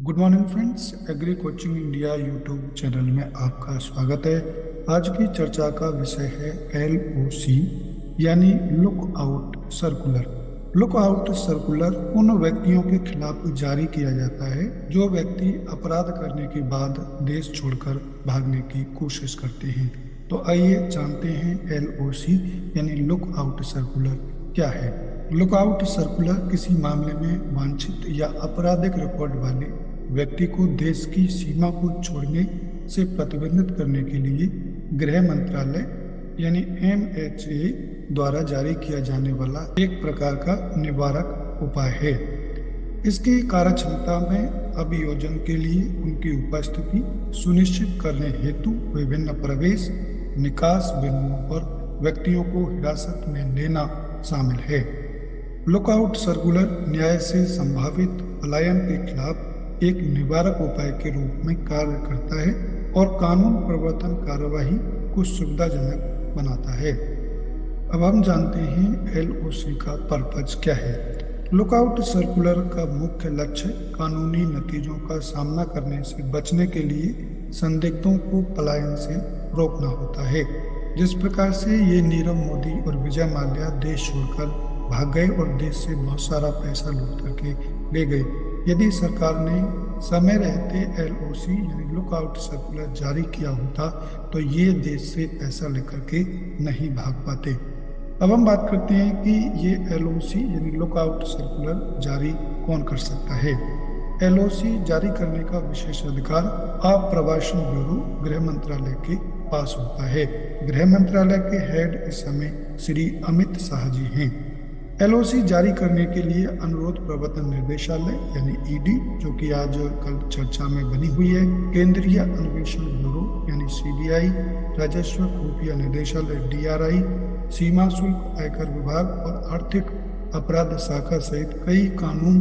Good morning friends, agree coaching India YouTube channel में आपका स्वागत है। आज की चर्चा का विषय है LOC यानी look out circular. Look out circular उन व्यक्तियों के खिलाफ जारी किया जाता है जो व्यक्ति अपराध करने के बाद देश छोड़कर भागने की कोशिश करते हैं। तो आइए जानते हैं LOC यानी लुक आउट सर्कुलर क्या है। लुकआउट सर्कुलर किसी मामले में वांछित या आपराधिक रिकॉर्ड वाले व्यक्ति को देश की सीमा को छोड़ने से प्रतिबंधित करने के लिए गृह मंत्रालय यानी MHA द्वारा जारी किया जाने वाला एक प्रकार का निवारक उपाय है। इसकी कार्यक्षमता में अभियोजन के लिए उनकी उपस्थिति सुनिश्चित करने हेतु विभिन्न प्रवेश निकास बिंदुओं पर व्यक्तियों को हिरासत में लेना शामिल है। लुकआउट सर्कुलर न्याय से संभावित पलायन के खिलाफ एक निवारक उपाय के रूप में कार्य करता है और कानून प्रवर्तन कार्यवाही को सुविधाजनक बनाता है। अब हम जानते हैं LOC का पर्पज क्या है। लुकआउट सर्कुलर का मुख्य लक्ष्य कानूनी नतीजों का सामना करने से बचने के लिए संदिग्धों को पलायन से रोकना होता है। जिस प्रकार से ये नीरव मोदी और विजय माल्या देश छोड़कर भाग गए और देश से बहुत सारा पैसा लूट करके ले गए, यदि सरकार ने समय रहते LOC यानी लुकआउट सर्कुलर जारी किया होता तो ये देश से पैसा लेकर के नहीं भाग पाते। अब हम बात करते हैं कि ये LOC यानी लुकआउट सर्कुलर जारी कौन कर सकता है। LOC जारी करने का विशेष अधिकार आप्रवासन ब्यूरो गृह मंत्रालय के पास होता है। गृह मंत्रालय के हेड इस समय श्री अमित शाह जी हैं। LOC जारी करने के लिए अनुरोध प्रवर्तन निर्देशालय यानी ED, जो कि आज कल चर्चा में बनी हुई है, केंद्रीय अन्वेषण ब्यूरो यानी CBI, राजस्व खुफिया निदेशालय DRI, सीमा शुल्क आयकर विभाग और आर्थिक अपराध शाखा सहित कई कानून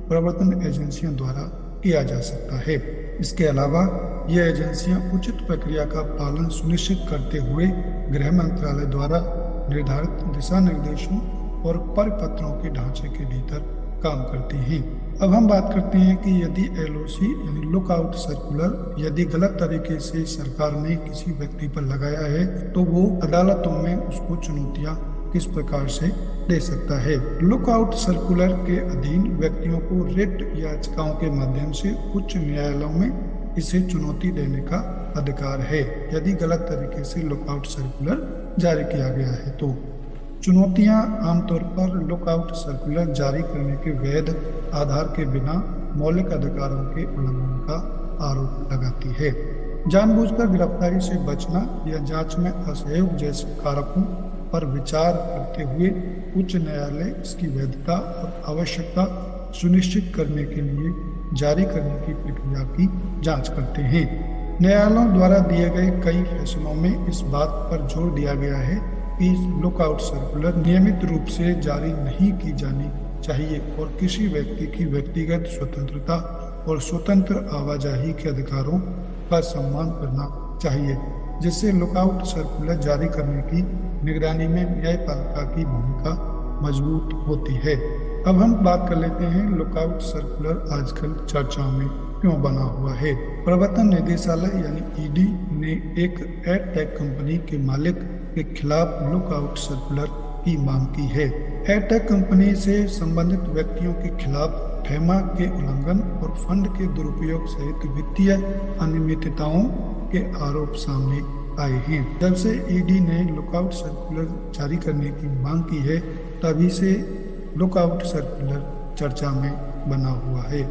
प्रवर्तन एजेंसियों द्वारा किया जा सकता है। इसके अलावा ये एजेंसियां उचित प्रक्रिया का पालन सुनिश्चित करते हुए गृह मंत्रालय द्वारा निर्धारित दिशा निर्देशों और परिपत्रों के ढांचे के भीतर काम करती हैं। अब हम बात करते हैं कि यदि LOC यानी लुकआउट सर्कुलर यदि गलत तरीके से सरकार ने किसी व्यक्ति पर लगाया है तो वो अदालतों में उसको चुनौतियां किस प्रकार से दे सकता है। लुकआउट सर्कुलर के अधीन व्यक्तियों को रिट याचिकाओं के माध्यम से उच्च न्यायालयों में इसे चुनौती देने का अधिकार है यदि गलत तरीके से लुकआउट सर्कुलर जारी किया गया है। तो चुनौतियां आमतौर पर लुकआउट सर्कुलर जारी करने के वैध आधार के बिना मौलिक अधिकारों के उल्लंघन का आरोप लगाती है। जानबूझकर गिरफ्तारी से बचना या जांच में असहयोग जैसे कारकों पर विचार करते हुए उच्च न्यायालय इसकी वैधता और आवश्यकता सुनिश्चित करने के लिए जारी करने की प्रक्रिया की जांच करते हैं। न्यायालयों द्वारा दिए गए कई फैसलों में इस बात पर जोर दिया गया है कि लुकआउट सर्कुलर नियमित रूप से जारी नहीं की जानी चाहिए और किसी व्यक्ति की व्यक्तिगत स्वतंत्रता और स्वतंत्र आवाजाही के अधिकारों का सम्मान करना चाहिए, जिससे लुकआउट सर्कुलर जारी करने की निगरानी में न्यायपालिका की भूमिका मजबूत होती है। अब हम बात कर लेते हैं लुकआउट सर्कुलर आजकल चर्चाओं में क्यों बना हुआ है। प्रवर्तन निदेशालय यानी ED ने एक एयरटेक कंपनी के मालिक के खिलाफ लुकआउट सर्कुलर की मांग की है। एयरटेक कंपनी से संबंधित व्यक्तियों के खिलाफ FEMA के उल्लंघन और फंड के दुरुपयोग सहित वित्तीय अनियमितताओं के आरोप सामने आए हैं। जब से ED ने लुकआउट सर्कुलर जारी करने की मांग की है तभी से लुकआउट सर्कुलर चर्चा में बना हुआ है।